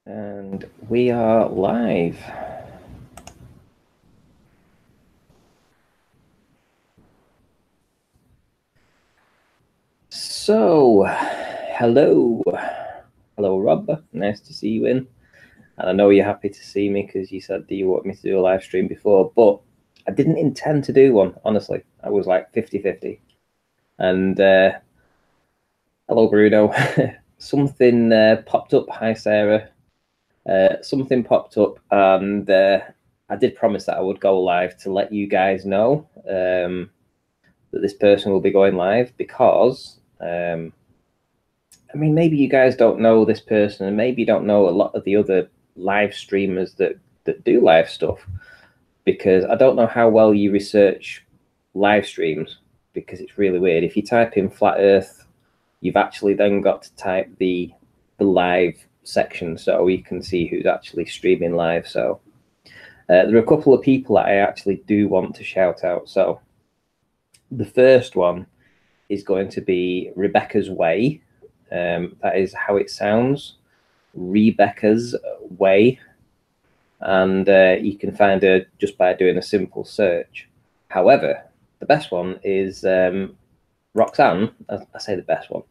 And we are live. So, hello. Hello, Rob. Nice to see you in. And I know you're happy to see me because you said that you want me to do a live stream before, but I didn't intend to do one, honestly. I was like 50-50. And hello, Bruno. Something popped up. Hi, Sarah. Something popped up, and I did promise that I would go live to let you guys know that this person will be going live because, I mean, maybe you guys don't know this person, and maybe you don't know a lot of the other live streamers that do live stuff, because I don't know how well you research live streams, because it's really weird. If you type in flat Earth, you've actually then got to type the live section so you can see who's actually streaming live. So there are a couple of people that I actually do want to shout out. So the first one is going to be Rebecca's Way. That is how it sounds, Rebecca's Way. And you can find her just by doing a simple search. However, the best one is Roxanne. I say the best one.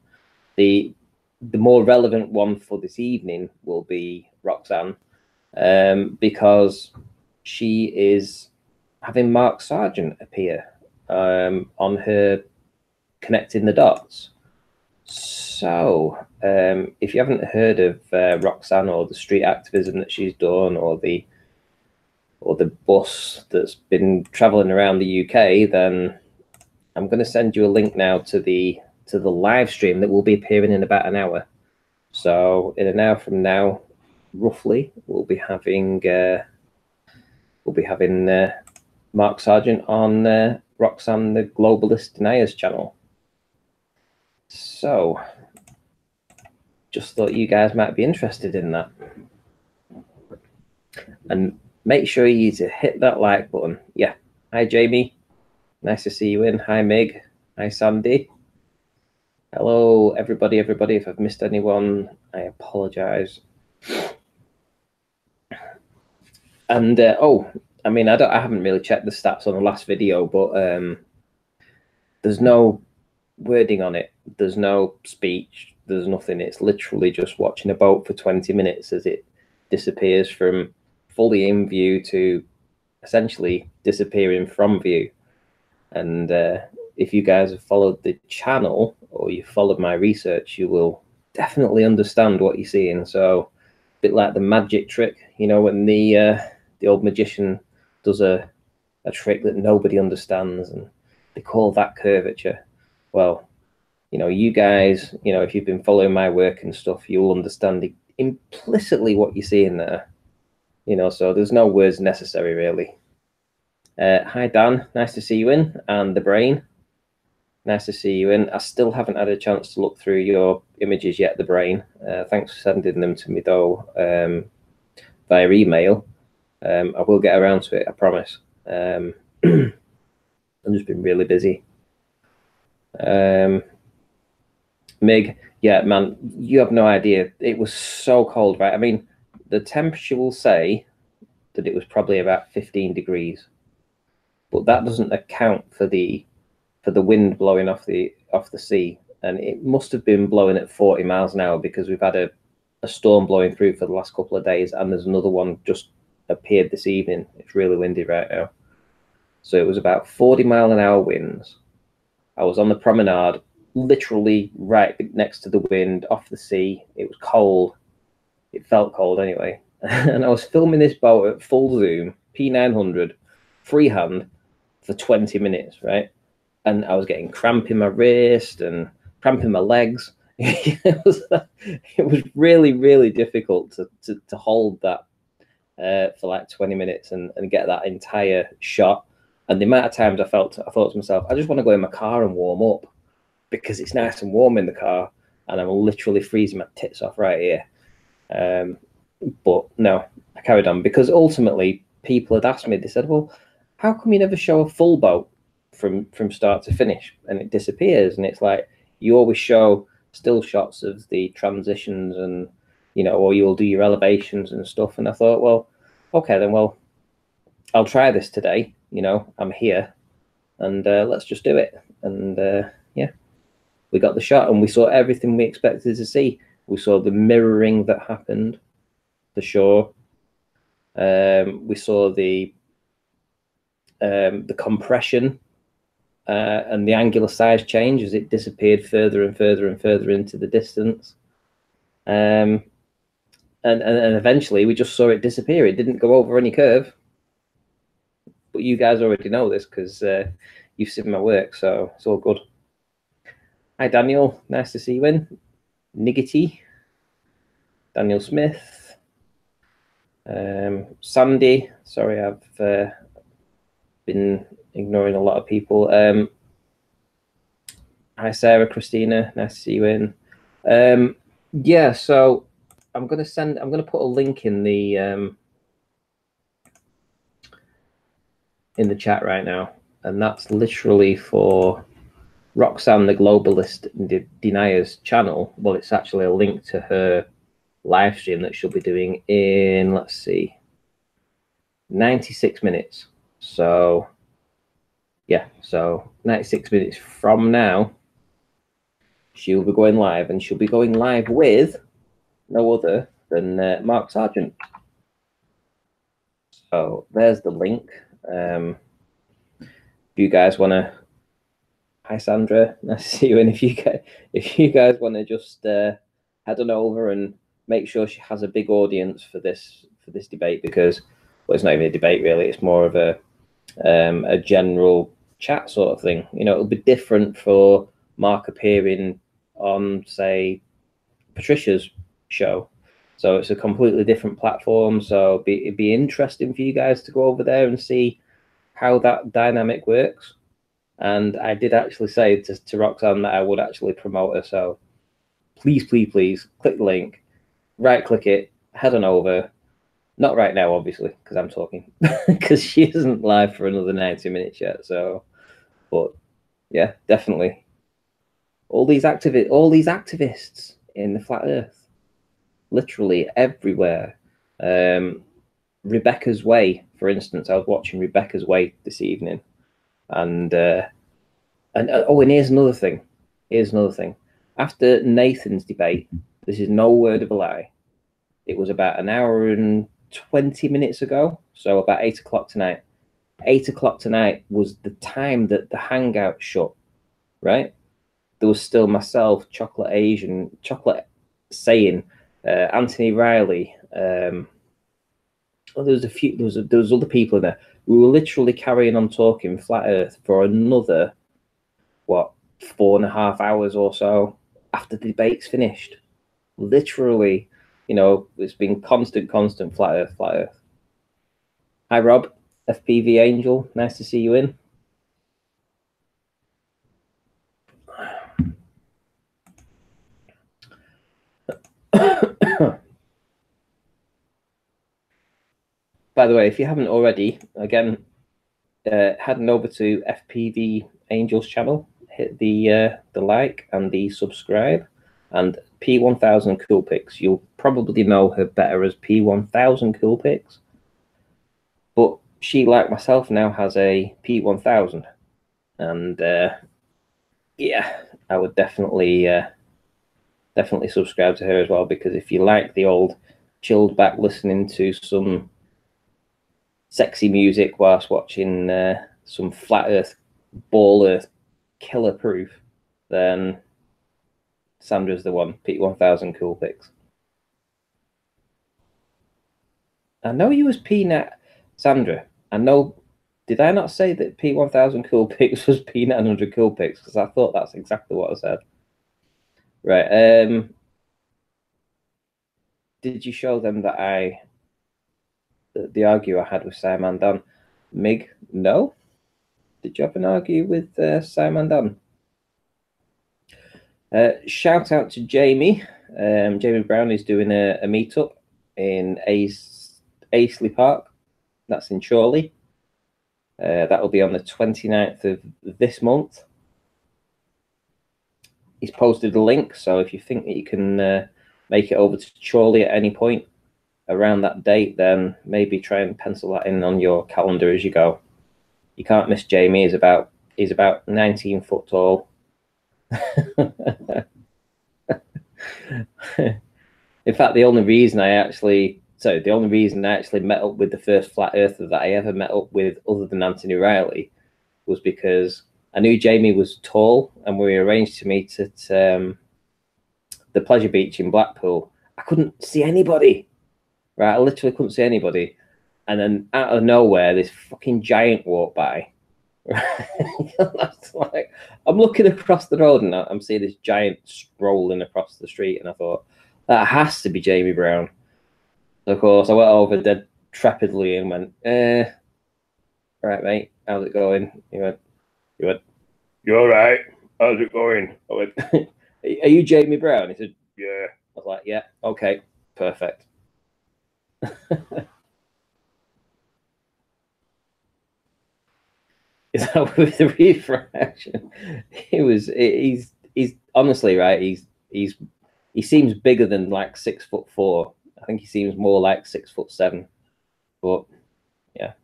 The more relevant one for this evening will be Roxanne, because she is having Mark Sargent appear on her Connecting the Dots. So if you haven't heard of Roxanne, or the street activism that she's done, or the bus that's been traveling around the UK, then I'm going to send you a link now to the live stream that will be appearing in about an hour. So in an hour from now, roughly, we'll be having Mark Sargent on Roxanne the Globalist Deniers channel. So just thought you guys might be interested in that. And make sure you hit that like button. Yeah. Hi, Jamie. Nice to see you in. Hi, Mig. Hi, Sandy. Hello, everybody. If I've missed anyone, I apologize. And oh, I mean, I haven't really checked the stats on the last video, but there's no wording on it. There's no speech. There's nothing. It's literally just watching a boat for 20 minutes as it disappears from fully in view to essentially disappearing from view. And if you guys have followed the channel, or you followed my research, you will definitely understand what you're seeing. So a bit like the magic trick, you know, when the old magician does a trick that nobody understands, and they call that curvature. Well, you know, you guys, you know, if you've been following my work and stuff, you'll understand implicitly what you're seeing there. You know, so there's no words necessary, really. Hi, Dan. Nice to see you in. And the Brain. Nice to see you in. I still haven't had a chance to look through your images yet, the Brain. Thanks for sending them to me, though, via email. I will get around to it, I promise. I've just been really busy. Mig, yeah, man, you have no idea. It was so cold, right? I mean, the temperature will say that it was probably about 15 degrees, but that doesn't account for the wind blowing off the sea, and it must have been blowing at 40 miles an hour, because we've had a storm blowing through for the last couple of days, and there's another one just appeared this evening. It's really windy right now. So it was about 40-mile-an-hour winds. I was on the promenade, literally right next to the wind, off the sea. It was cold. It felt cold anyway. And I was filming this boat at full zoom, P900, freehand, for 20 minutes, right? And I was getting cramp in my wrist and cramp in my legs. It was really, really difficult to hold that for like 20 minutes and get that entire shot. And the amount of times I thought to myself, I just want to go in my car and warm up, because it's nice and warm in the car, and I'm literally freezing my tits off right here. But no, I carried on, because ultimately people had asked me, they said, well, how come you never show a full boat from start to finish? And it disappears. And it's like, you always show still shots of the transitions and, you know, or you'll do your elevations and stuff. And I thought, well, okay, then, well, I'll try this today. You know, I'm here, and let's just do it. And yeah, we got the shot, and we saw everything we expected to see. We saw the mirroring that happened, for sure. We saw the compression and the angular size change as it disappeared further and further and further into the distance. And eventually we just saw it disappear. It didn't go over any curve. But you guys already know this because you've seen my work, so it's all good. Hi, Daniel. Nice to see you in. Niggity. Daniel Smith. Sandy. Sorry, I've been ignoring a lot of people. Hi, Sarah, Christina. Nice to see you in. Yeah, so I'm gonna put a link in the chat right now, and that's literally for Roxanne, the Globalist Denier's channel. Well, it's actually a link to her live stream that she'll be doing in, let's see, 96 minutes. So yeah, so 96 minutes from now, she'll be going live, and she'll be going live with no other than Mark Sargent. So there's the link. If you guys want to, hi Sandra, nice to see you. And if you guys want to just head on over and make sure she has a big audience for this debate, because, well, it's not even a debate really. It's more of a general chat sort of thing. You know, it'll be different for Mark appearing on, say, Patricia's show. So it's a completely different platform. So it'd be interesting for you guys to go over there and see how that dynamic works. And I did actually say to Roxanne that I would actually promote her. So please, please, please click the link, right click it, head on over. Not right now, obviously, because I'm talking, because she isn't live for another 90 minutes yet. So, but yeah, definitely. All these activists in the flat Earth, literally everywhere. Rebecca's Way, for instance. I was watching Rebecca's Way this evening, and here's another thing. After Nathan's debate, this is no word of a lie, it was about an hour and 20 minutes ago, so about 8 o'clock tonight. 8 o'clock tonight was the time that the hangout shut, right? There was still myself, Chocolate Saying, Anthony Riley. There was other people in there. We were literally carrying on talking flat Earth for another, 4.5 hours or so after the debate's finished. Literally, you know, it's been constant flat Earth. Hi, Rob, FPV Angel. Nice to see you in. By the way, if you haven't already, again, heading over to FPV Angel's channel, hit the like and the subscribe, and P1000 Cool Pics. You'll probably know her better as P1000 Cool Pics, but she, like myself, now has a P1000, and yeah, I would definitely subscribe to her as well, because if you like the old chilled back listening to some sexy music whilst watching some flat Earth, ball Earth, killer proof, then Sandra's the one. P1000 Cool Pics. I know you was Peanut, Sandra. I know. Did I not say that P1000 Cool Pics was P900 Cool Pics? Because I thought that's exactly what I said. Right. Did you show them that the argue I had with Simon Dunn? Mig, no. Did you have an argue with Simon Dunn? Shout out to Jamie. Jamie Brown is doing a meetup in Aisley Park. That's in Chorley. That will be on the 29th of this month. He's posted a link, so if you think that you can make it over to Chorley at any point around that date, then maybe try and pencil that in on your calendar as you go. You can't miss Jamie. He's about 19 foot tall. In fact, the only reason I actually met up with the first flat earther that I ever met up with, other than Anthony Riley, was because I knew Jamie was tall, and we arranged to meet at the Pleasure Beach in Blackpool. I couldn't see anybody. Right, I literally couldn't see anybody, and then out of nowhere, this fucking giant walked by. Like, I'm looking across the road and I'm seeing this giant strolling across the street, and I thought, that has to be Jamie Brown. So of course, I went over dead trepidly and went, right, mate, how's it going? He went, you're all right, how's it going? I went, are you Jamie Brown? He said, yeah. I was like, yeah, okay, perfect. Is that with the refresh? He's honestly, right, he seems bigger than like 6'4". I think he seems more like 6'7". But yeah.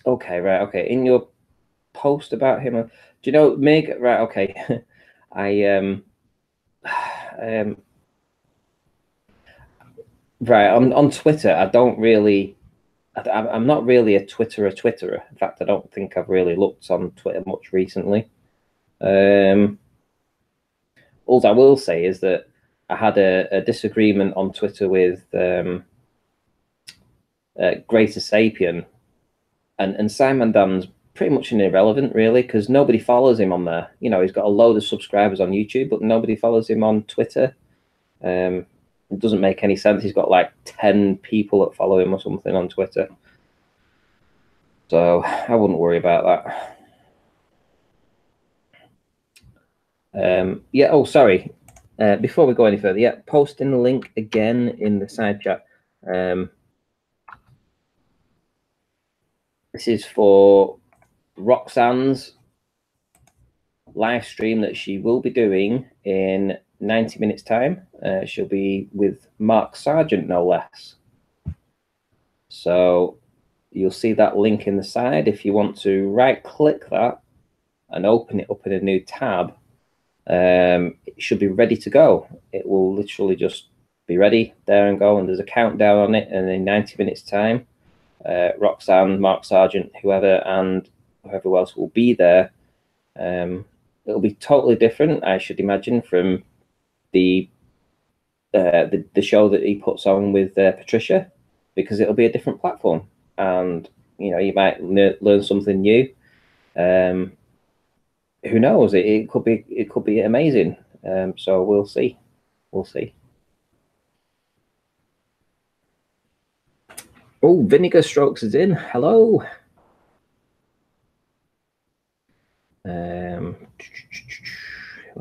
Okay, right, okay. In your post about him, do you know Meg? Right, okay. Right, on Twitter, I don't really. I'm not really a Twitterer. In fact, I don't think I've really looked on Twitter much recently. All I will say is that I had a disagreement on Twitter with Greater Sapien, and Simon Dan's pretty much an irrelevant, really, because nobody follows him on there. You know, he's got a load of subscribers on YouTube, but nobody follows him on Twitter. It doesn't make any sense. He's got like 10 people that follow him or something on Twitter. So I wouldn't worry about that. Yeah, oh, sorry. Before we go any further, yeah, posting the link again in the side chat. This is for Roxanne's live stream that she will be doing in 90 minutes time. She'll be with Mark Sargent, no less. So you'll see that link in the side. If you want to right click that and open it up in a new tab, it should be ready to go. It will literally just be ready there and go, and there's a countdown on it, and in 90 minutes time, Roxanne, Mark Sargent, whoever else will be there. It'll be totally different, I should imagine, from the show that he puts on with Patricia, because it'll be a different platform, and you know, you might learn something new. Who knows? It could be amazing. So we'll see. Oh, Vinegar Strokes is in. Hello. Who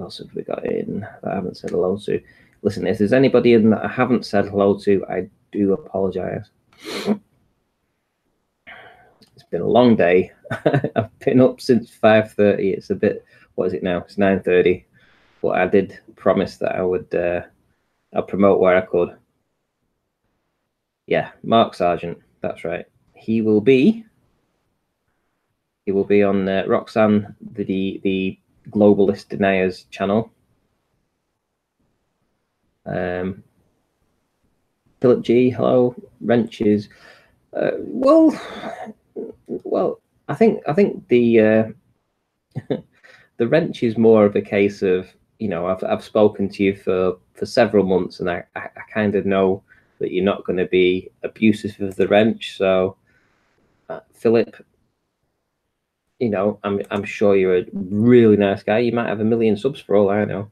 else have we got in that I haven't said hello to? Listen, if there's anybody in that I haven't said hello to, I do apologize. It's been a long day. I've been up since 5:30. It's a bit, what is it now? It's 9:30. But I did promise that I would I'll promote where I could. Yeah, Mark Sargent, that's right. He will be on Roxanne, the Globalist Deniers channel. Philip G, hello. Wrenches. Well, I think the the wrench is more of a case of, you know, I've spoken to you for several months, and I kind of know that you're not going to be abusive of the wrench. So, Philip, you know, I'm sure you're a really nice guy. You might have 1 million subs for all I know,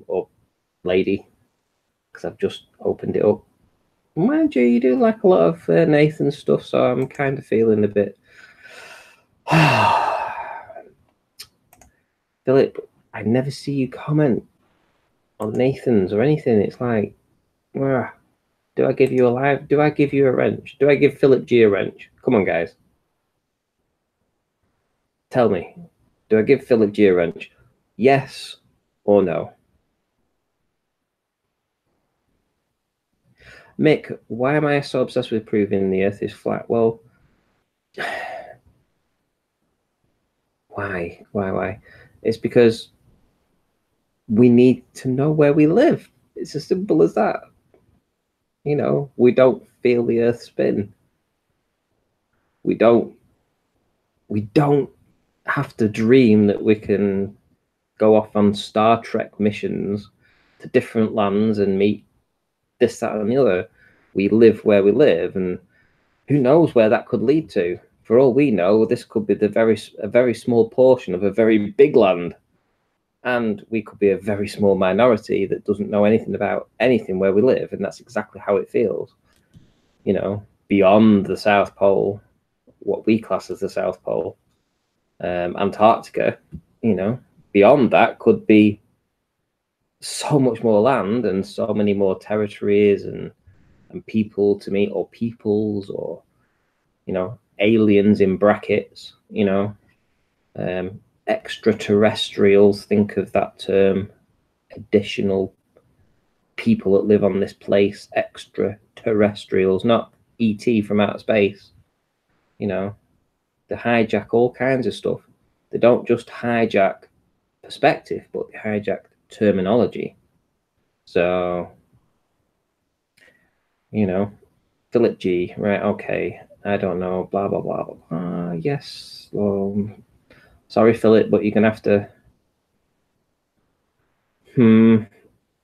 or lady, because I've just opened it up. Mind you, you do like a lot of Nathan stuff, so I'm kind of feeling a bit. Philip, I never see you comment on Nathan's or anything. It's like, do I give you a live? Do I give you a wrench? Do I give Philip G a wrench? Come on, guys. Tell me, do I give Philip G a wrench? Yes or no? Mick, why am I so obsessed with proving the Earth is flat? Well, why? It's because we need to know where we live. It's as simple as that. You know, we don't feel the Earth spin. We don't have to dream that we can go off on Star Trek missions to different lands and meet this, that, and the other. We live where we live, and who knows where that could lead to? For all we know, this could be a very small portion of a very big land, and we could be a very small minority that doesn't know anything about anything where we live, and that's exactly how it feels. You know, beyond the South Pole, what we class as the South Pole, Antarctica, you know, beyond that could be so much more land and so many more territories and people to meet, or peoples, or, you know, aliens in brackets, you know, extraterrestrials. Think of that term, additional people that live on this place, extraterrestrials, not ET from outer space. You know, they hijack all kinds of stuff. They don't just hijack perspective, but they hijack terminology. So, you know, Philip G, right? Okay, I don't know, blah blah blah blah. Yes, sorry, Philip, but you're gonna have to. You're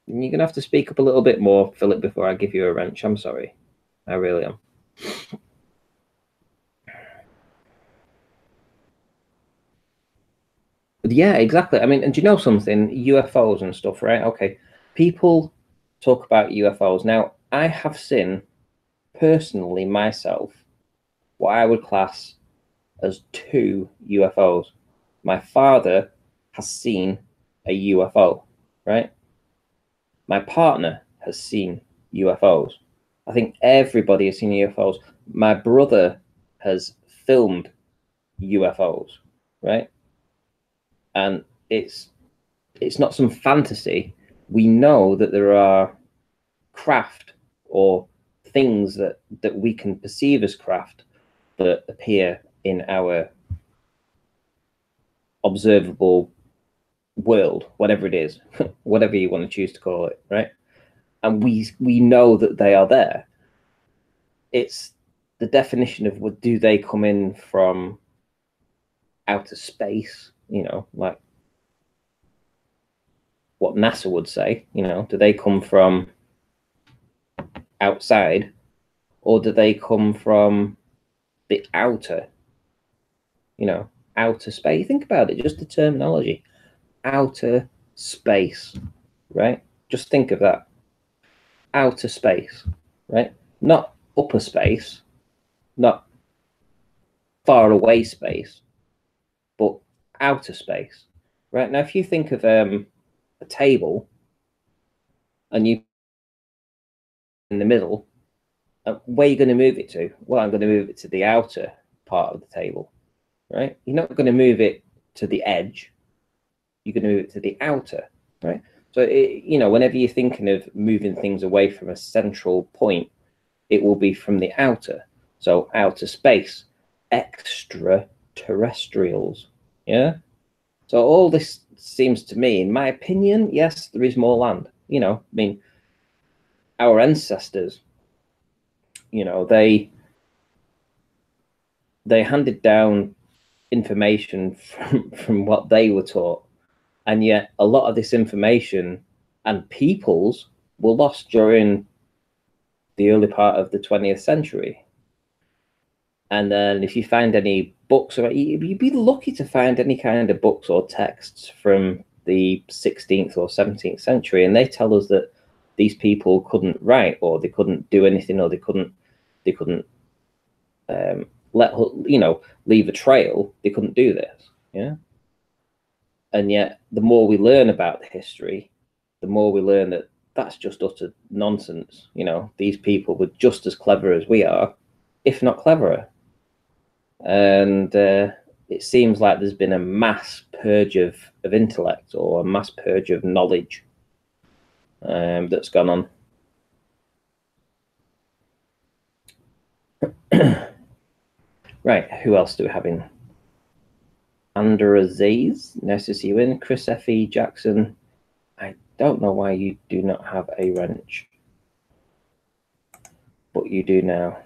gonna have to speak up a little bit more, Philip, before I give you a wrench. I'm sorry, I really am. But yeah, exactly. I mean, and do you know something? UFOs and stuff, right? Okay, people talk about UFOs. Now, I have seen personally myself what I would class as two UFOs. My father has seen a UFO, right? My partner has seen UFOs. I think everybody has seen UFOs. My brother has filmed UFOs, right? And it's not some fantasy. We know that there are craft or things that we can perceive as craft that appear in our observable world, whatever it is, whatever you want to choose to call it, right? And we know that they are there. It's the definition of, what do they come in from outer space, you know, like what NASA would say, you know, do they come from outside, or do they come from the outer, you know, outer space? Think about it, just the terminology, outer space, right? Just think of that, outer space, right? Not upper space, not far away space, but outer space, right? Now, if you think of a table and you in the middle, where are you going to move it to? Well, I'm going to move it to the outer part of the table, right? You're not going to move it to the edge. You're going to move it to the outer, right? So, you know, whenever you're thinking of moving things away from a central point, it will be from the outer. So, outer space, extraterrestrials, yeah? So, all this seems to me, in my opinion, yes, there is more land. You know, I mean, our ancestors, you know, they handed down information from what they were taught, and yet a lot of this information and peoples were lost during the early part of the 20th century. And then if you find any books, or you'd be lucky to find any kind of books or texts from the 16th or 17th century, and they tell us that these people couldn't write, or they couldn't do anything, or they couldn't let, you know, leave a trail. They couldn't do this, yeah. And yet, the more we learn about the history, the more we learn that that's just utter nonsense. You know, these people were just as clever as we are, if not cleverer. And it seems like there's been a mass purge of intellect, or a mass purge of knowledge that's gone on. Right, who else do we have in? Andrew Aziz, nice to see you in. Chris F.E. Jackson, I don't know why you do not have a wrench, but you do now.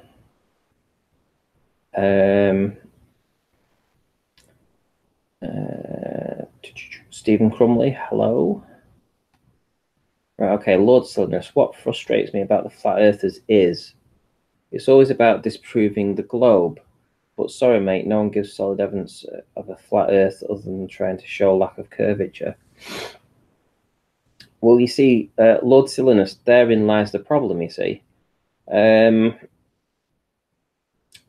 Stephen Crumley, hello. Right, okay, Lord Silliness, what frustrates me about the flat earthers is it's always about disproving the globe. But sorry, mate, no one gives solid evidence of a flat earth other than trying to show lack of curvature. Well, you see, Lord Silliness, therein lies the problem, you see.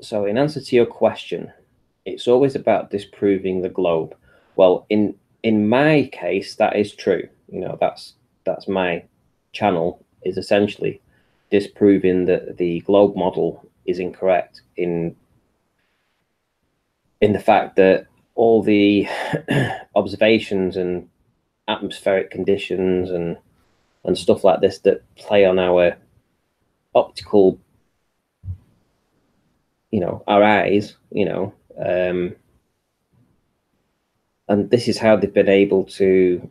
So in answer to your question, it's always about disproving the globe. Well, in my case, that is true. You know, that's my channel, is essentially disproving that the globe model is incorrect in the fact that all the observations and atmospheric conditions and stuff like this that play on our optical, you know, our eyes, you know, and this is how they've been able to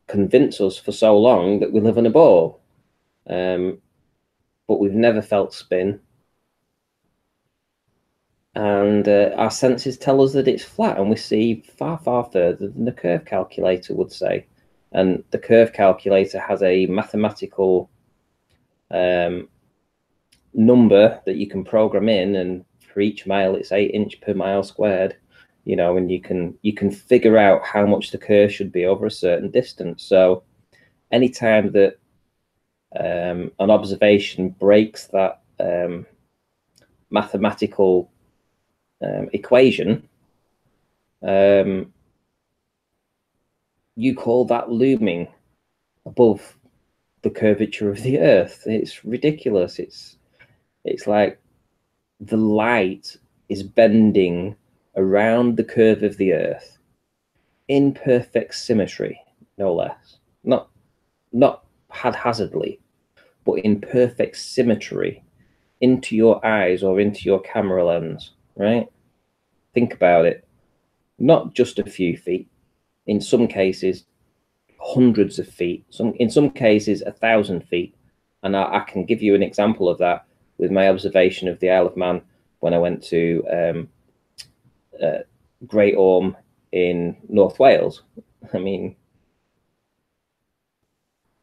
convince us for so long that we live in a ball. But we've never felt spin. And our senses tell us that it's flat, and we see far, far further than the curve calculator would say. And the curve calculator has a mathematical number that you can program in, and for each mile it's 8 inch per mile squared, you know, and you can figure out how much the curve should be over a certain distance. So anytime that an observation breaks that mathematical equation, you call that looming above the curvature of the earth. It's ridiculous. It's like the light is bending around the curve of the earth in perfect symmetry, no less. Not haphazardly, but in perfect symmetry into your eyes or into your camera lens, right? Think about it. Not just a few feet. In some cases, hundreds of feet. In some cases, 1,000 feet. And I can give you an example of that with my observation of the Isle of Man when I went to Great Orme in North Wales. I mean,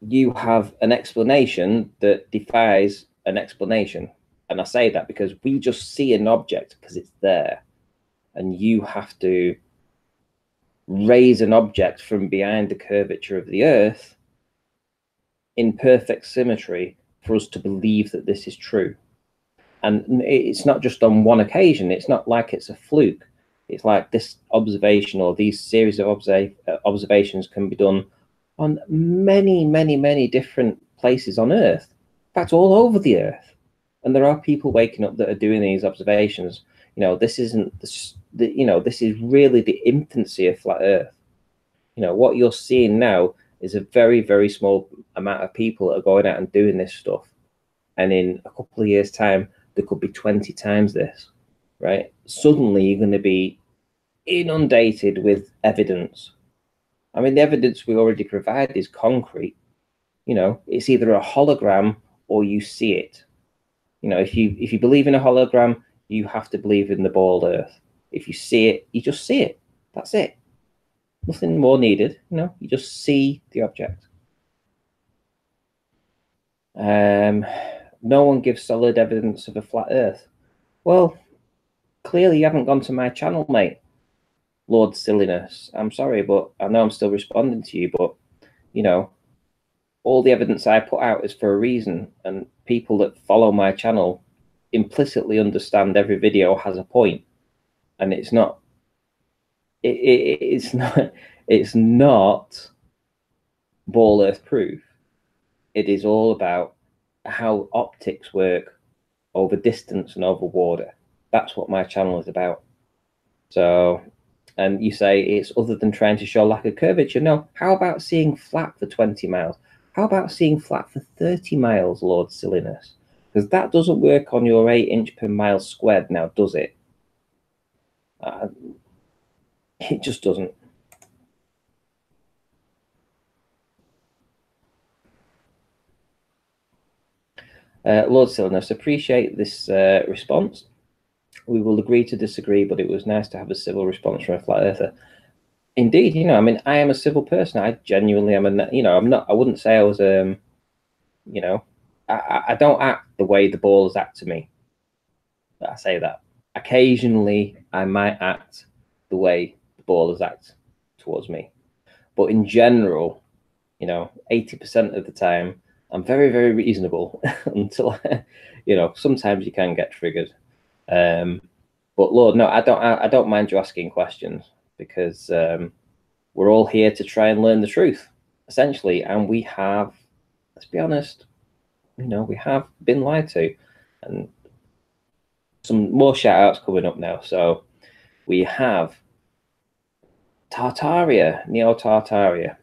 you have an explanation that defies an explanation. And I say that because we just see an object because it's there. And you have to raise an object from behind the curvature of the earth in perfect symmetry for us to believe that this is true. And it's not just on one occasion. It's not like it's a fluke. It's like this observation or these series of observations can be done on many, many, many different places on Earth. In fact, all over the Earth. And there are people waking up that are doing these observations. You know, this isn't this. You know, this is really the infancy of flat Earth. You know, what you're seeing now is a very, very small amount of people that are going out and doing this stuff. And in a couple of years' time, there could be 20 times this, right? Suddenly, you're going to be inundated with evidence. I mean, the evidence we already provide is concrete. You know, it's either a hologram or you see it. You know, if you believe in a hologram, you have to believe in the bald Earth. If you see it, you just see it. That's it. Nothing more needed. You know, you just see the object. No one gives solid evidence of a flat Earth. Well, clearly you haven't gone to my channel, mate. Lord Silliness. I'm sorry, but I know I'm still responding to you, but, you know, all the evidence I put out is for a reason, and people that follow my channel implicitly understand every video has a point, and it's not ball earth proof. It is all about how optics work over distance and over water. That's what my channel is about. So and you say it's other than trying to show lack of curvature. No, how about seeing flat for 20 miles? How about seeing flat for 30 miles, Lord Silliness? Because that doesn't work on your 8" per mile squared now, does it? It just doesn't. Lord Silliness, appreciate this response. We will agree to disagree, but it was nice to have a civil response from a flat earther. Indeed, I mean, I am a civil person. I genuinely am I'm not, I wouldn't say I was, I don't act the way the ballers act to me. I say that. Occasionally, I might act the way the ballers act towards me. But in general, 80% of the time, I'm very, very reasonable until, sometimes you can get triggered. But Lord, no, I don't mind you asking questions, because we're all here to try and learn the truth, essentially. And we have, let's be honest, we have been lied to. And some more shout outs coming up now. So we have Tartaria, Neo Tartaria.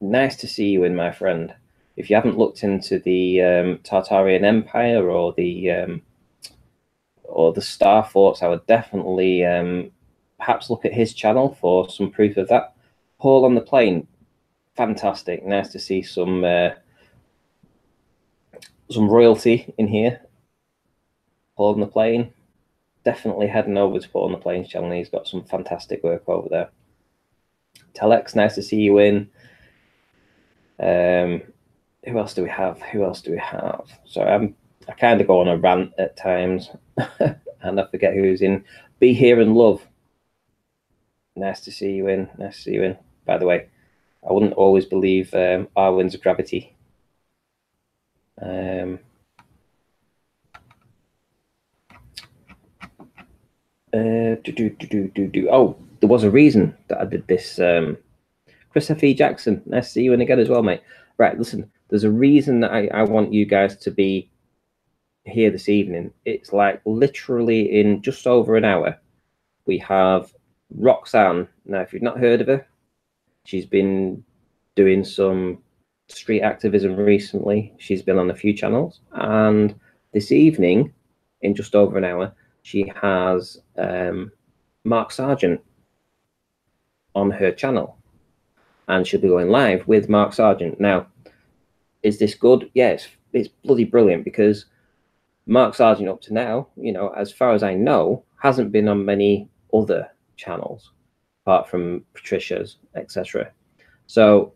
Nice to see you in, my friend. If you haven't looked into the Tartarian Empire or the Star Forts, I would definitely perhaps look at his channel for some proof of that. Paul on the Plane, fantastic. Nice to see some royalty in here. Paul on the Plane, definitely heading over to Paul on the Plane's channel. He's got some fantastic work over there. Telex, nice to see you in. Who else do we have? Sorry, I kind of go on a rant at times, and I forget who's in. Be Here and Love. Nice to see you in. By the way, I wouldn't always believe Arwen's gravity. Oh, there was a reason that I did this. Chris F. E. Jackson, nice to see you in again as well, mate. Right, listen, there's a reason that I want you guys to be here this evening. It's like literally in just over an hour, we have Roxanne. Now, if you've not heard of her, she's been doing some street activism recently. She's been on a few channels. And this evening, in just over an hour, she has Mark Sargent on her channel. And she'll be going live with Mark Sargent. Now, is this good? Yes, it's bloody brilliant, because Mark Sargent up to now, as far as I know, hasn't been on many other channels apart from Patricia's, etc. So,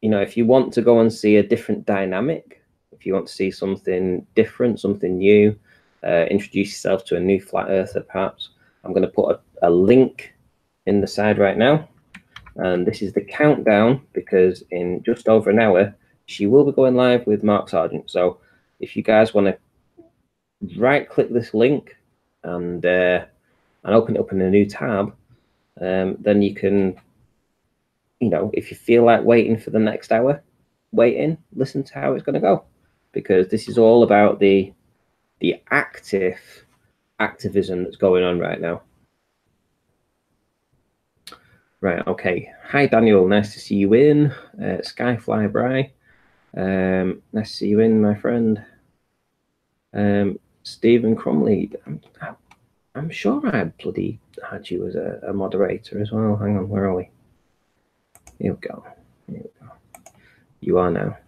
if you want to go and see a different dynamic, if you want to see something different, something new, introduce yourself to a new flat earther, perhaps, I'm going to put a link in the side right now. And this is the countdown, because in just over an hour, she will be going live with Mark Sargent. So if you guys want to right-click this link and open it up in a new tab, then you can, if you feel like waiting for the next hour, listen to how it's going to go, because this is all about the activism that's going on right now. Right, okay. Hi, Daniel. Nice to see you in. Skyfly Bry. Nice to see you in, my friend. Stephen Cromley. I'm sure I bloody had you as a moderator as well. Hang on, where are we? Here we go. You are now.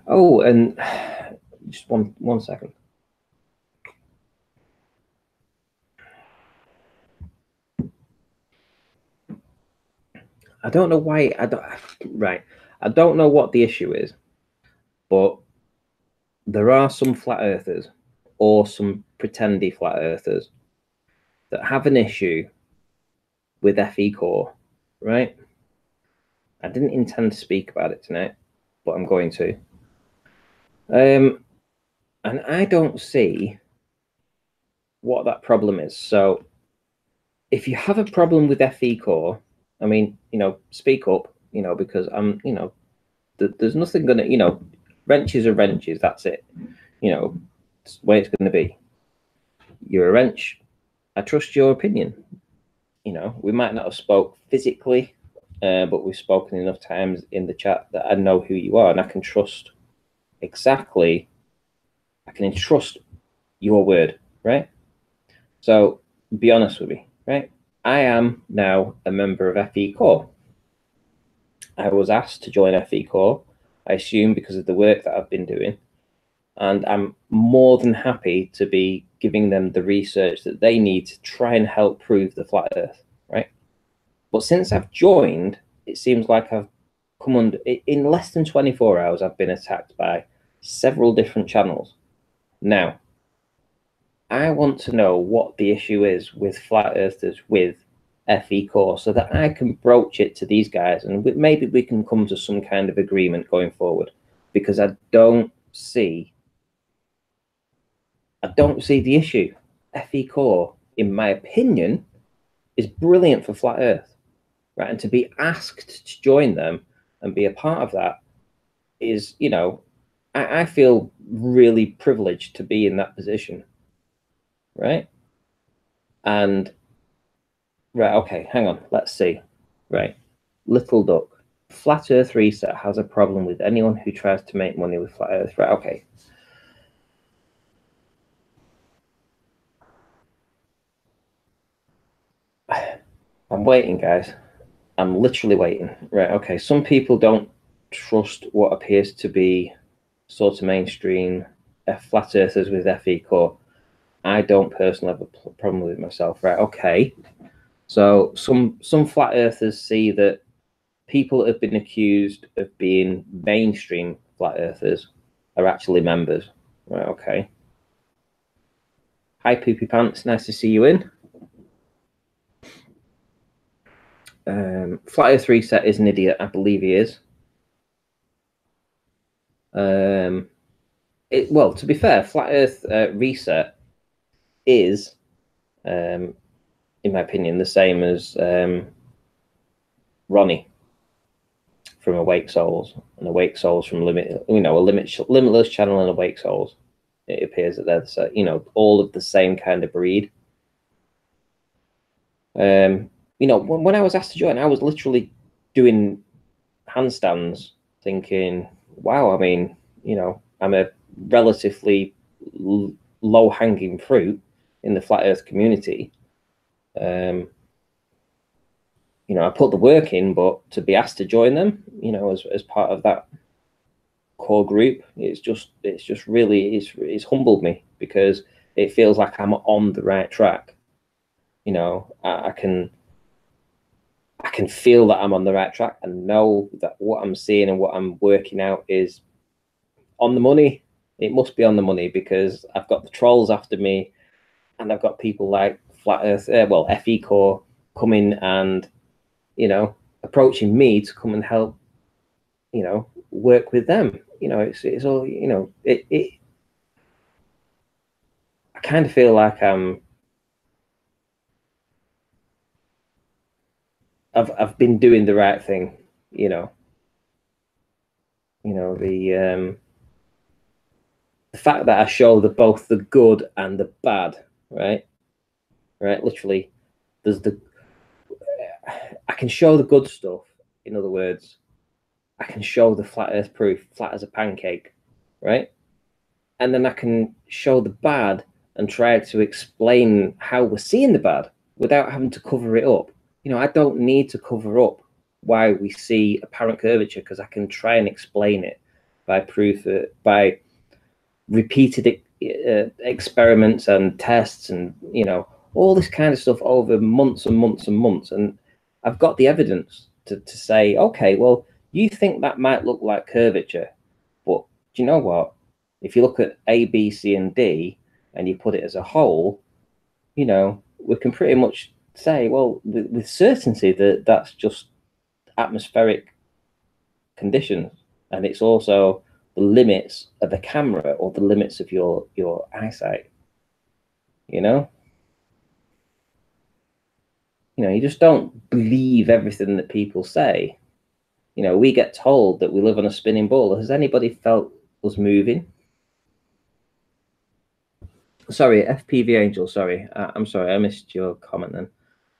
Oh, and just one second. I don't know why. I don't know what the issue is, but there are some flat earthers or some pretendy flat earthers that have an issue with FE core, right? I didn't intend to speak about it tonight, but I'm going to. And I don't see what that problem is. So if you have a problem with FE core, I mean, speak up, because I'm, there's nothing gonna, Wrenches are wrenches. That's it. You know, it's the way it's going to be. You're a wrench. I trust your opinion. You know, we might not have spoke physically, but we've spoken enough times in the chat that I know who you are, and I can trust exactly. I can entrust your word, right? So be honest with me, right? I am now a member of FE Core. I was asked to join FE Core, I assume because of the work that I've been doing, and I'm more than happy to be giving them the research that they need to try and help prove the flat Earth, right? But since I've joined, it seems like I've come under, in less than 24 hours, I've been attacked by several different channels. Now, I want to know what the issue is with flat earthers with FE Core so that I can broach it to these guys and maybe we can come to some kind of agreement going forward, because I don't see the issue. FE Core, in my opinion, is brilliant for flat earth, right? And to be asked to join them and be a part of that is, you know, I feel really privileged to be in that position, right? And right, okay, hang on, let's see. Right, Little Duck. Flat Earth Reset has a problem with anyone who tries to make money with flat Earth. Right, okay. I'm waiting, guys. I'm literally waiting. Right, okay. Some people don't trust what appears to be sort of mainstream flat earthers with FE Core. I don't personally have a problem with it myself. Right, okay. So some flat earthers see that people that have been accused of being mainstream flat earthers are actually members. Right, okay. Hi, Poopy Pants. Nice to see you in. Flat Earth Reset is an idiot. I believe he is. Well, to be fair, Flat Earth Reset is, in my opinion, the same as Ronnie from Awake Souls and Awake Souls from Limitless Channel and Awake Souls. It appears that they're, you know, all of the same kind of breed. You know, when I was asked to join, I was literally doing handstands, thinking, "Wow, I mean, you know, I'm a relatively low-hanging fruit in the flat Earth community." You know, I put the work in, but to be asked to join them, you know, as part of that core group, it's just really it's humbled me, because it feels like I'm on the right track. You know, I can feel that I'm on the right track and know that what I'm seeing and what I'm working out is on the money. It must be on the money, because I've got the trolls after me, and I've got people like Flat Earth, FE Core coming and, you know, approaching me to come and help, you know, work with them. You know, it's all, you know, I kind of feel like I've been doing the right thing, you know. You know, the fact that I show both the good and the bad, right? Right, literally, there's I can show the good stuff. In other words, I can show the flat Earth proof, flat as a pancake, right? And then I can show the bad and try to explain how we're seeing the bad without having to cover it up. You know, I don't need to cover up why we see apparent curvature, because I can try and explain it by proof, by repeated experiments and tests, and, you know, all this kind of stuff over months and months and months. And I've got the evidence to say, okay, well, you think that might look like curvature, but do you know what? If you look at A, B, C, and D, and you put it as a whole, you know, we can pretty much say, well, with certainty, that that's just atmospheric conditions, and it's also the limits of the camera or the limits of your eyesight. You know, you just don't believe everything that people say. You know, we get told that we live on a spinning ball. Has anybody felt us moving. Sorry, FPV Angel, sorry. I'm sorry, I missed your comment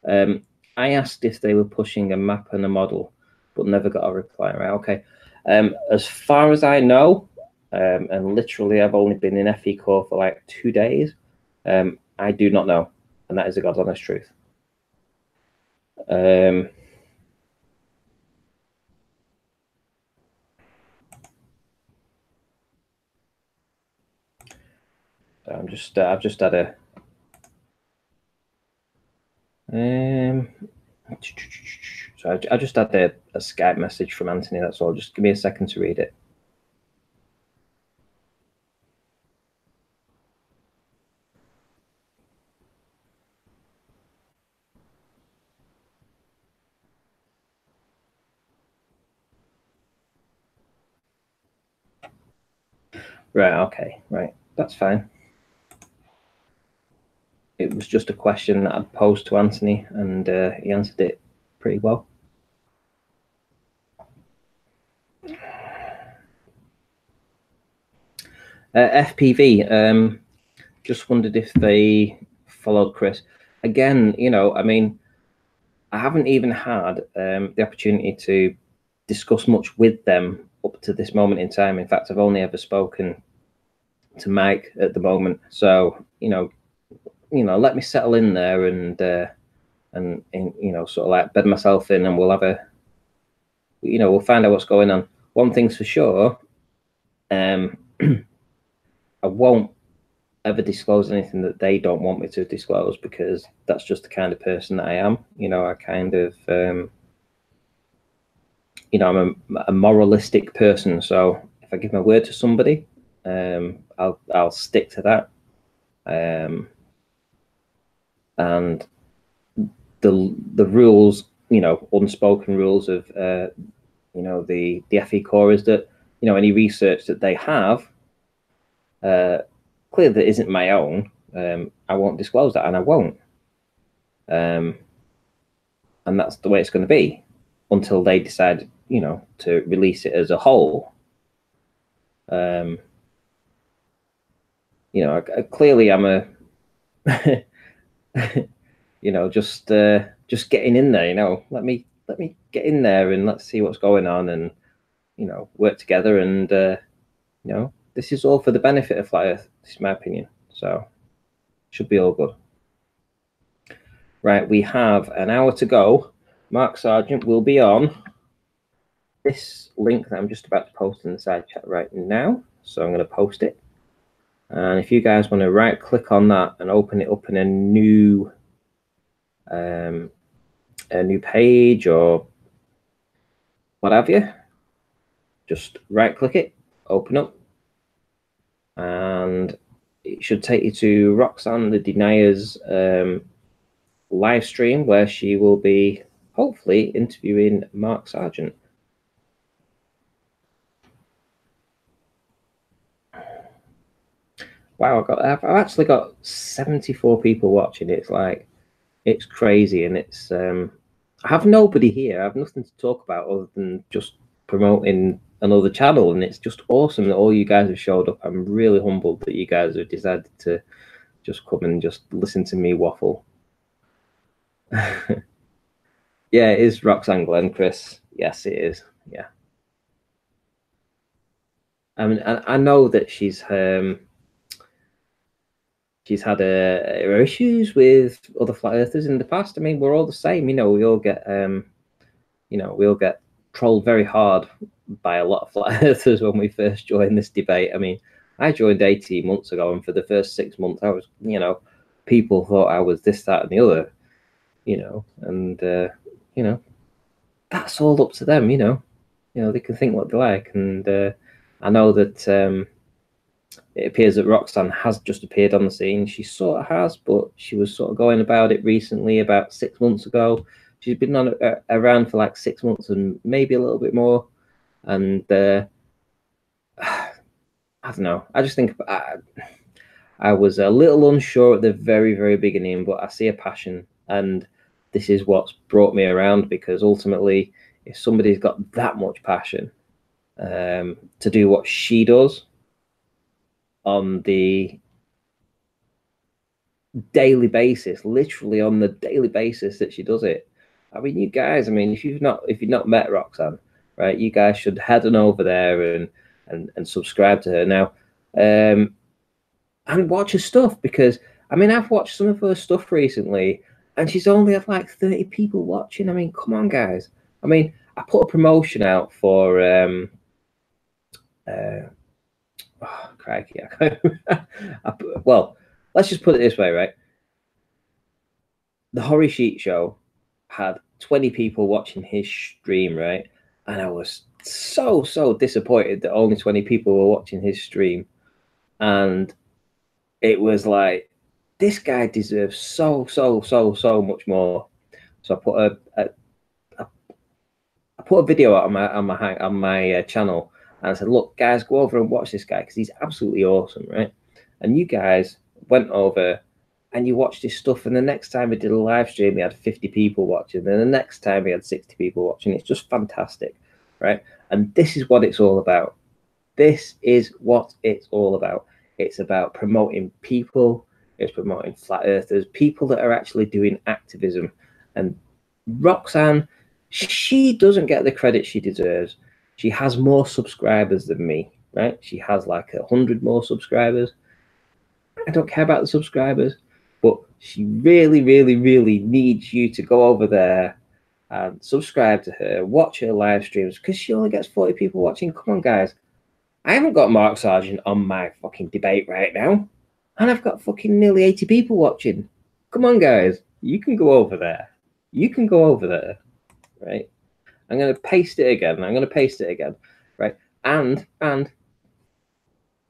then. I asked if they were pushing a map and a model, but never got a reply. Right, okay. As far as I know, and literally I've only been in FE Core for like 2 days, I do not know, and that is the God's honest truth. I'm I've just had a so I just had a Skype message from Anthony. That's all. Just give me a second to read it. Right. Okay. Right. That's fine. It was just a question that I'd posed to Anthony, and he answered it pretty well. FPV, just wondered if they followed Chris. Again, you know, I mean, I haven't even had the opportunity to discuss much with them up to this moment in time. In fact, I've only ever spoken to Mike at the moment. So, you know, let me settle in there and you know, sort of like bed myself in, and we'll have a, you know, we'll find out what's going on. One thing's for sure, I won't ever disclose anything that they don't want me to disclose, because that's just the kind of person that I am. You know, I kind of, you know, I'm a moralistic person. So if I give my word to somebody, I'll stick to that. And the rules, you know, unspoken rules of, you know, the FE Core is that, you know, any research that they have, clearly that isn't my own, I won't disclose that, and I won't. And that's the way it's going to be until they decide, you know, to release it as a whole. You know, clearly I'm a, you know, just getting in there. You know, let me get in there and let's see what's going on, and, you know, work together. And you know, this is all for the benefit of Flat Earth. This is my opinion. So should be all good. Right, we have an hour to go. Mark Sargent will be on this link that I'm just about to post in the side chat right now. So I'm going to post it. And if you guys want to right click on that and open it up in a new page or what have you, just right click it, open up, and it should take you to Roxanne the Denier's live stream, where she will be hopefully interviewing Mark Sargent. Wow, I've actually got 74 people watching. It's like, it's crazy, and it's I have nobody here. I have nothing to talk about other than just promoting another channel, and it's just awesome that all you guys have showed up. I'm really humbled that you guys have decided to just come and just listen to me waffle. Yeah, it is Roxanne Glen, Chris. Yes, it is. Yeah. I mean, I know that she's had her issues with other flat earthers in the past. I mean, we're all the same. You know, we all get you know, we all get trolled very hard by a lot of flat earthers when we first joined this debate. I mean, I joined 18 months ago, and for the first 6 months, I was, you know, people thought I was this, that, and the other, you know, and you know, that's all up to them. You know, they can think what they like, and I know that it appears that Roxanne has just appeared on the scene. She sort of has, but she was sort of going about it recently, about 6 months ago. She's been on around for like 6 months and maybe a little bit more. And I don't know. I just think I was a little unsure at the very, very beginning, but I see a passion, and this is what's brought me around, because ultimately, if somebody's got that much passion to do what she does, on the daily basis, literally on the daily basis that she does it. I mean, you guys, I mean, if you've not met Roxanne, right, you guys should head on over there and subscribe to her now, and watch her stuff, because I mean, I've watched some of her stuff recently, and she's only had like 30 people watching. I mean, come on, guys. I mean, I put a promotion out for oh, crikey, well, let's just put it this way, right? The Horry Sheet Show had 20 people watching his stream, right? And I was so disappointed that only 20 people were watching his stream. And it was like, this guy deserves so much more. So I put a video out on my channel, and I said, look, guys, go over and watch this guy, because he's absolutely awesome, right? And you guys went over and you watched his stuff, and the next time he did a live stream, he had 50 people watching, and the next time he had 60 people watching. It's just fantastic, right? And this is what it's all about. This is what it's all about. It's about promoting people. It's promoting flat earthers, people that are actually doing activism. And Roxanne, she doesn't get the credit she deserves. She has more subscribers than me, right? She has like 100 more subscribers. I don't care about the subscribers, but she really needs you to go over there and subscribe to her, watch her live streams, because she only gets 40 people watching. Come on, guys. I haven't got Mark Sargent on my fucking debate right now, and I've got fucking nearly 80 people watching. Come on, guys. You can go over there. You can go over there, right? I'm going to paste it again. Right? And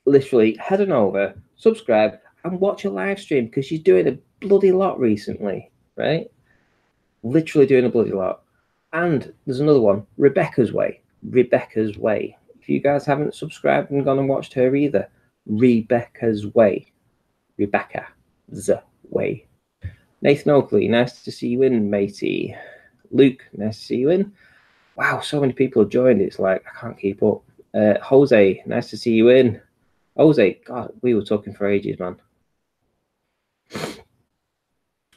literally head on over, subscribe, and watch a live stream, because she's doing a bloody lot recently, right? Literally doing a bloody lot. And there's another one, Rebecca's Way. Rebecca's Way. If you guys haven't subscribed and gone and watched her either, Rebecca's Way. Rebecca's Way. Nathan Oakley, nice to see you in, matey. Luke, nice to see you in. Wow, so many people have joined. It's like, I can't keep up. Jose, nice to see you in. Jose, God, we were talking for ages, man.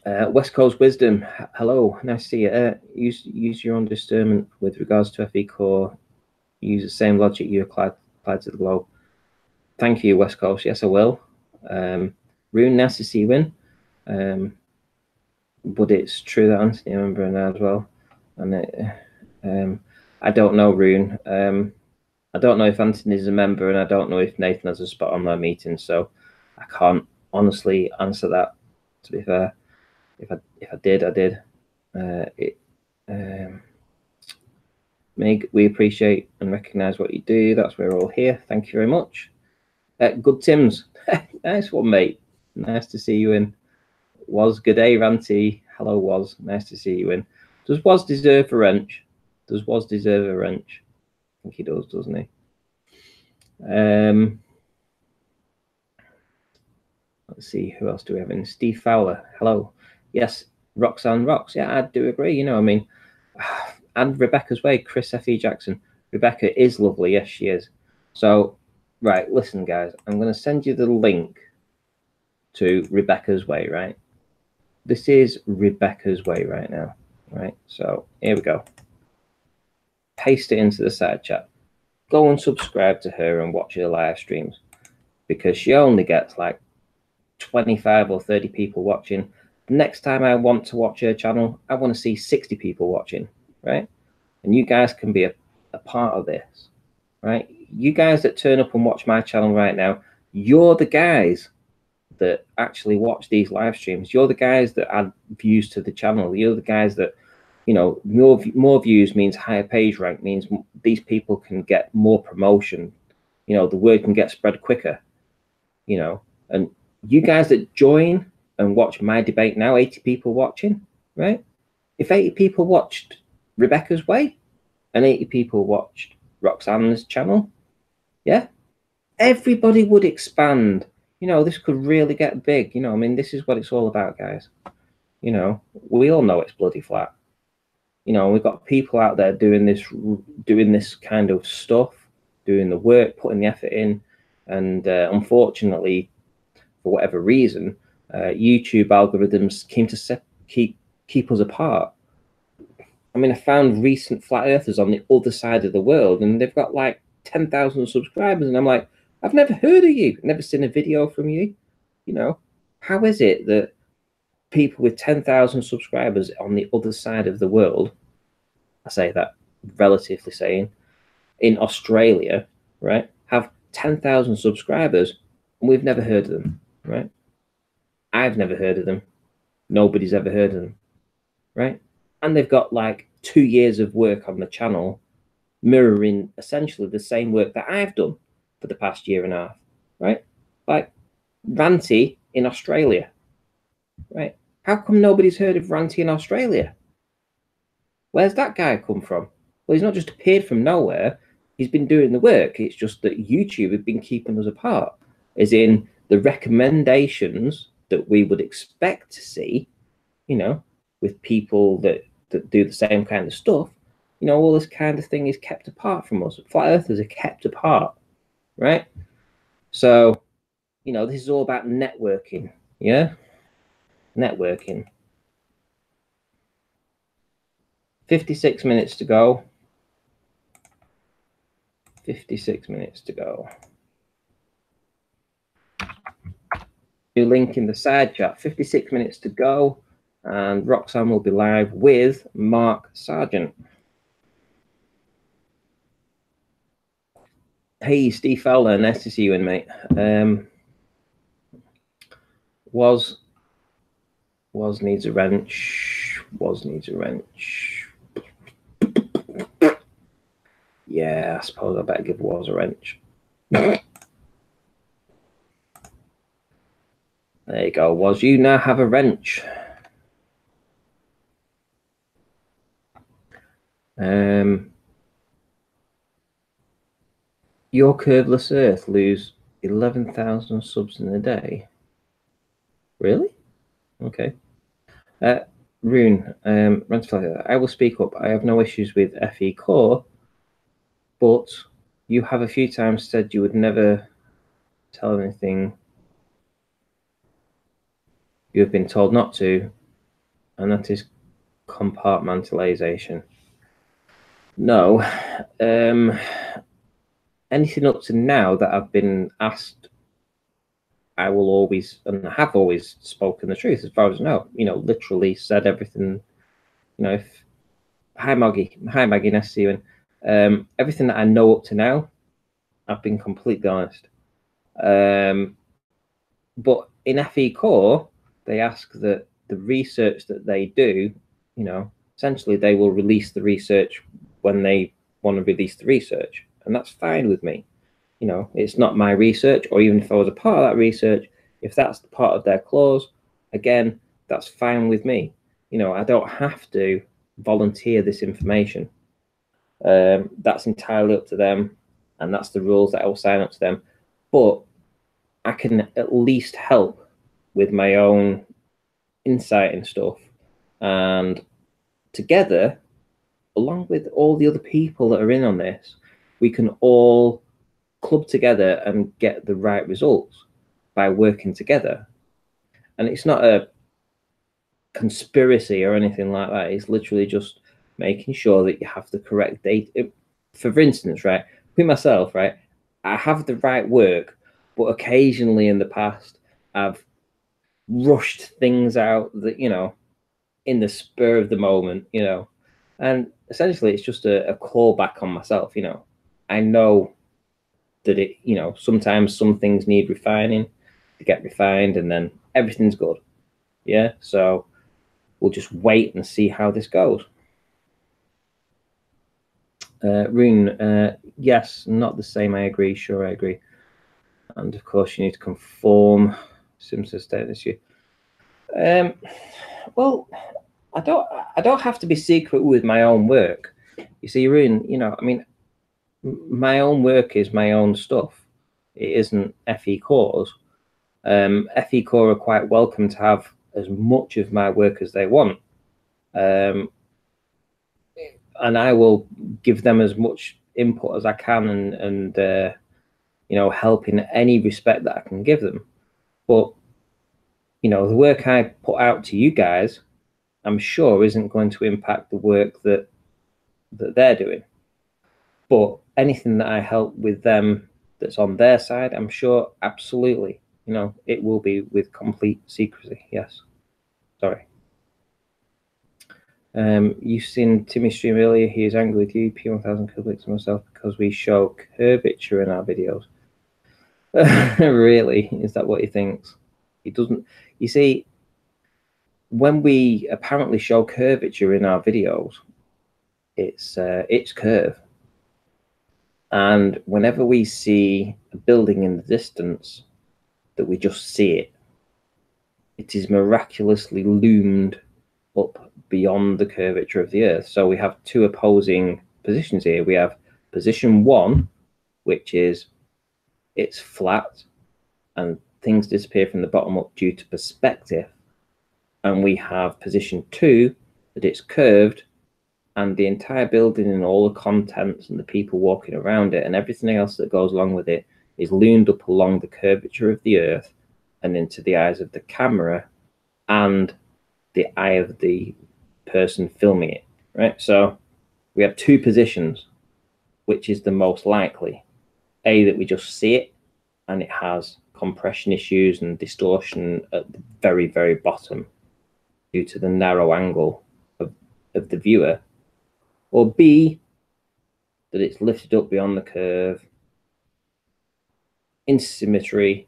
West Coast Wisdom, hello, nice to see you. Use your own discernment with regards to FE Core. Use the same logic you applied to the globe. Thank you, West Coast. Yes, I will. Rune, nice to see you in. But it's true that Anthony, I remember now as well. And I don't know, Rune. I don't know if Anthony's a member, and I don't know if Nathan has a spot on my meeting, so I can't honestly answer that, to be fair. If I did, I did. Meg, we appreciate and recognise what you do. That's why we're all here. Thank you very much. Good Tims. Nice one, mate. Nice to see you in. Was, good day, Ranty. Hello, Was. Nice to see you in. Does Was deserve a wrench? Does Was deserve a wrench? I think he does, doesn't he? Let's see, who else do we have in? Steve Fowler. Hello. Yes, Roxanne rocks. Yeah, I do agree. You know, I mean, and Rebecca's Way, Chris F.E. Jackson. Rebecca is lovely. Yes, she is. So, right, listen, guys. I'm going to send you the link to Rebecca's Way, right? This is Rebecca's Way right now, right? So, here we go. Paste it into the side chat. Go and subscribe to her and watch her live streams, because she only gets like 25 or 30 people watching. Next time I want to watch her channel, I want to see 60 people watching, right? And you guys can be a part of this, right? You guys that turn up and watch my channel right now, you're the guys that actually watch these live streams. You're the guys that add views to the channel. You're the guys that, you know, more views means higher page rank, means these people can get more promotion. You know, the word can get spread quicker, you know. And you guys that join and watch my debate now, 80 people watching, right? If 80 people watched Rebecca's Way and 80 people watched Roxanne's channel, yeah, everybody would expand. You know, this could really get big. You know, I mean, this is what it's all about, guys. You know, we all know it's bloody flat. You know, we've got people out there doing this kind of stuff, doing the work, putting the effort in. And unfortunately, for whatever reason, YouTube algorithms came to keep us apart. I mean, I found recent flat earthers on the other side of the world, and they've got like 10,000 subscribers, and I'm like, I've never heard of you, never seen a video from you. You know, how is it that people with 10,000 subscribers on the other side of the world, I say that relatively saying, in Australia, right, have 10,000 subscribers, and we've never heard of them, right? I've never heard of them. Nobody's ever heard of them, right? And they've got like 2 years of work on the channel, mirroring essentially the same work that I've done for the past year and a half, right? Like Ranty in Australia, right? How come nobody's heard of Ranty in Australia? Where's that guy come from? Well, he's not just appeared from nowhere. He's been doing the work. It's just that YouTube have been keeping us apart, as in the recommendations that we would expect to see, you know, with people that do the same kind of stuff. You know, all this kind of thing is kept apart from us. Flat earthers are kept apart, right? So, you know, this is all about networking, yeah? Networking. 56 minutes to go. 56 minutes to go. New link in the side chat. 56 minutes to go. And Roxanne will be live with Mark Sargent. Hey, Steve Fowler. Nice to see you in, mate. Was needs a wrench. Was needs a wrench. Yeah, I suppose I better give Was a wrench. There you go. Was, you now have a wrench. Your curveless Earth lose 11,000 subs in a day. Really? Okay. Rune, I will speak up. I have no issues with FE Core, but you have a few times said you would never tell anything you have been told not to, and that is compartmentalization. No. Anything up to now that I've been asked, I will always, and I have always spoken the truth as far as I know, you know, literally said everything, you know, if, hi Maggie, nice to see you. And everything that I know up to now, I've been completely honest. But in FE Core, they ask that the research that they do, you know, essentially they will release the research when they want to release the research. And that's fine with me. You know, it's not my research, or even if I was a part of that research, if that's the part of their clause, again, that's fine with me. You know, I don't have to volunteer this information. That's entirely up to them, and that's the rules that I will sign up to them. But I can at least help with my own insight and stuff. And together, along with all the other people that are in on this, we can all club together and get the right results by working together. And it's not a conspiracy or anything like that. It's literally just making sure that you have the correct data. For instance, right, with myself, right, I have the right work, but occasionally in the past, I've rushed things out that, you know, in the spur of the moment, you know, and essentially it's just a callback on myself. You know, I know that it, you know, sometimes some things need refining to get refined, and then everything's good. Yeah, so we'll just wait and see how this goes. Rune, yes, not the same. I agree. Sure, I agree. And of course, you need to conform. Simpson status you. Well, I don't have to be secret with my own work. You see, Rune, you know, I mean, my own work is my own stuff. It isn't FE Core's. FE Core are quite welcome to have as much of my work as they want. And I will give them as much input as I can, and help in any respect that I can give them. But, the work I put out to you guys, I'm sure isn't going to impact the work that they're doing. But anything that I help with them that's on their side, I'm sure absolutely, it will be with complete secrecy. Yes. Sorry. You've seen Timmy stream earlier. He is angry with you, P1000 clicks on myself because we show curvature in our videos. Really? Is that what he thinks? He doesn't. You see, when we apparently show curvature in our videos, it's curve. And whenever we see a building in the distance, that we just see it, it is miraculously loomed up beyond the curvature of the Earth. So we have two opposing positions here. We have position one, which is it's flat and things disappear from the bottom up due to perspective. And we have position two, that it's curved and the entire building and all the contents and the people walking around it and everything else that goes along with it is loomed up along the curvature of the Earth and into the eyes of the camera and the eye of the person filming it, right? So we have two positions, which is the most likely. A, that we just see it and it has compression issues and distortion at the very, very bottom due to the narrow angle of the viewer. Or B, that it's lifted up beyond the curve, in symmetry,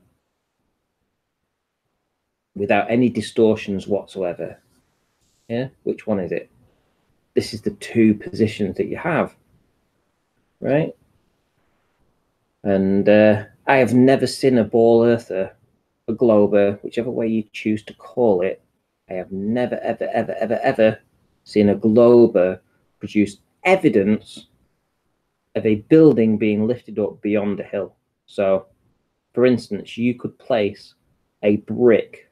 without any distortions whatsoever. Yeah, which one is it? This is the two positions that you have, right? And I have never seen a ball earther, a glober, whichever way you choose to call it. I have never, ever, ever, ever, ever seen a glober produce evidence of a building being lifted up beyond a hill. So, for instance, you could place a brick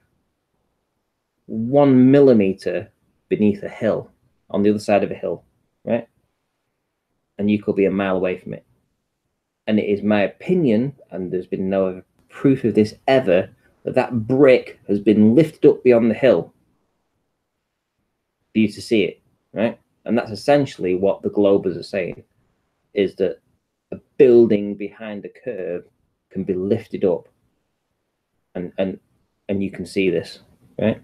1 millimeter beneath a hill, on the other side of a hill, right? And you could be a mile away from it. And it is my opinion, and there's been no proof of this ever, that that brick has been lifted up beyond the hill for you to see it, right? And that's essentially what the globers are saying, is that a building behind a curve can be lifted up and you can see this, right?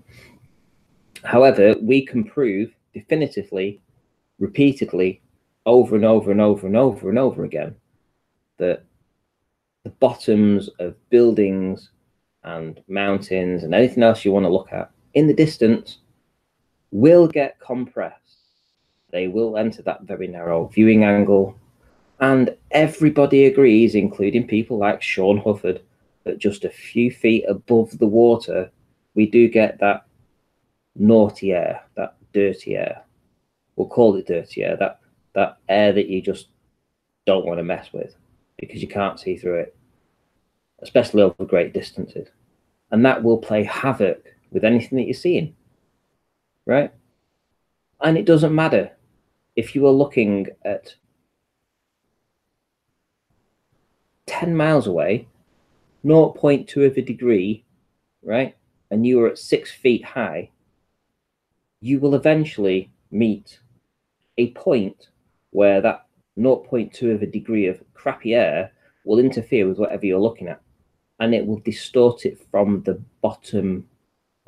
However, we can prove definitively, repeatedly, over and over and over and over and over again, that the bottoms of buildings and mountains and anything else you want to look at in the distance will get compressed. They will enter that very narrow viewing angle. And everybody agrees, including people like Sean Hufford, that just a few feet above the water, we do get that naughty air, that dirty air. We'll call it dirty air, that air that you just don't want to mess with because you can't see through it, especially over great distances. And that will play havoc with anything that you're seeing, right? And it doesn't matter if you are looking at 10 miles away, 0.2 of a degree, right? And you are at 6 feet high, you will eventually meet a point where that 0.2 of a degree of crappy air will interfere with whatever you're looking at, and it will distort it from the bottom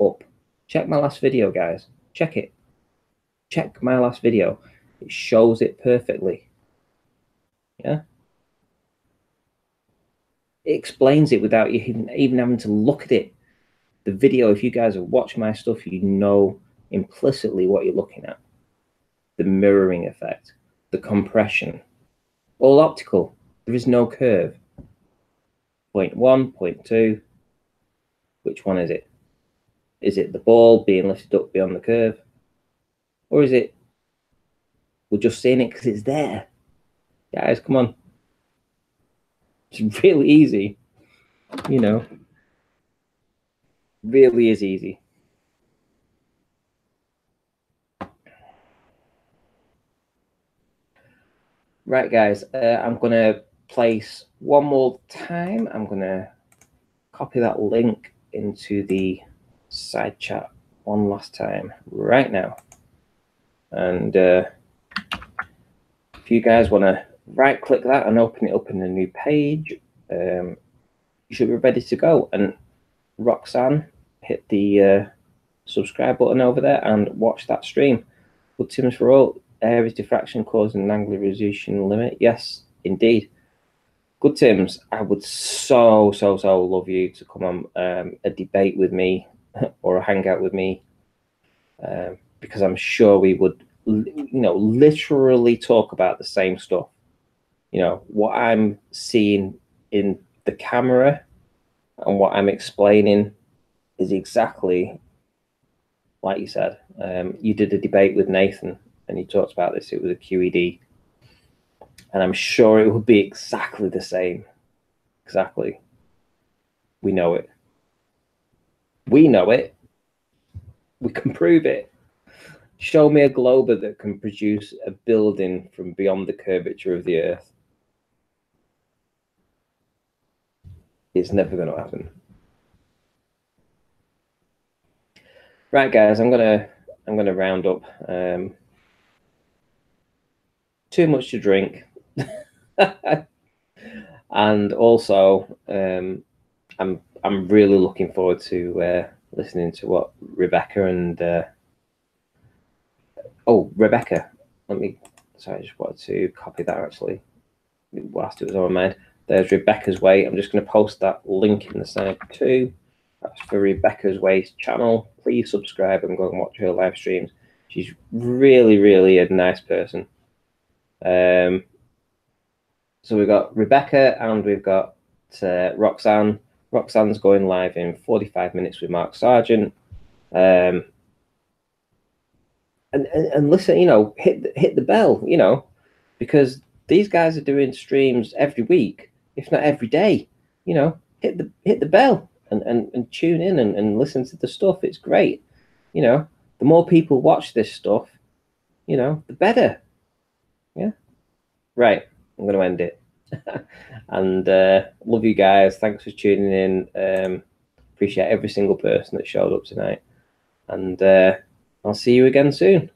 up. Check my last video, guys. Check it. Check my last video. It shows it perfectly. Yeah. It explains it without you even having to look at it. The video, if you guys have watched my stuff, you know implicitly what you're looking at. The mirroring effect, the compression, all optical. There is no curve. Point one, point two. Which one is it? Is it the ball being lifted up beyond the curve? Or is it we're just seeing it because it's there? Guys, come on. It's really easy. Really is easy. Right, guys, I'm going to place one more time. I'm going to copy that link into the side chat one last time right now. And if you guys want to right click that and open it up in a new page, you should be ready to go. And Roxanne, hit the subscribe button over there and watch that stream. Good Tims for all. Areas diffraction causing an angular resolution limit. Yes, indeed. Good Tims, I would so love you to come on a debate with me or a hangout with me, because I'm sure we would, literally talk about the same stuff. What I'm seeing in the camera and what I'm explaining is exactly like you said. You did a debate with Nathan and he talked about this. It was a QED. And I'm sure it would be exactly the same. Exactly. We know it. We know it. We can prove it. Show me a glober that can produce a building from beyond the curvature of the Earth. It's never going to happen. Right, guys, I'm gonna round up. Too much to drink, and also I'm really looking forward to listening to what Rebecca and Rebecca. Sorry, I just wanted to copy that actually whilst it was on my mind. There's Rebecca's Way. I'm just going to post that link in the side too. That's for Rebecca's Way channel. Please subscribe and go and watch her live streams. She's really a nice person. So we've got Rebecca and we've got Roxanne. Roxanne's going live in 45 minutes with Mark Sargent. And listen, hit the bell, because these guys are doing streams every week, if not every day. Hit the bell and tune in and listen to the stuff. It's great. The more people watch this stuff, the better. Yeah. Right. I'm going to end it. And love you guys. Thanks for tuning in. Appreciate every single person that showed up tonight. And I'll see you again soon.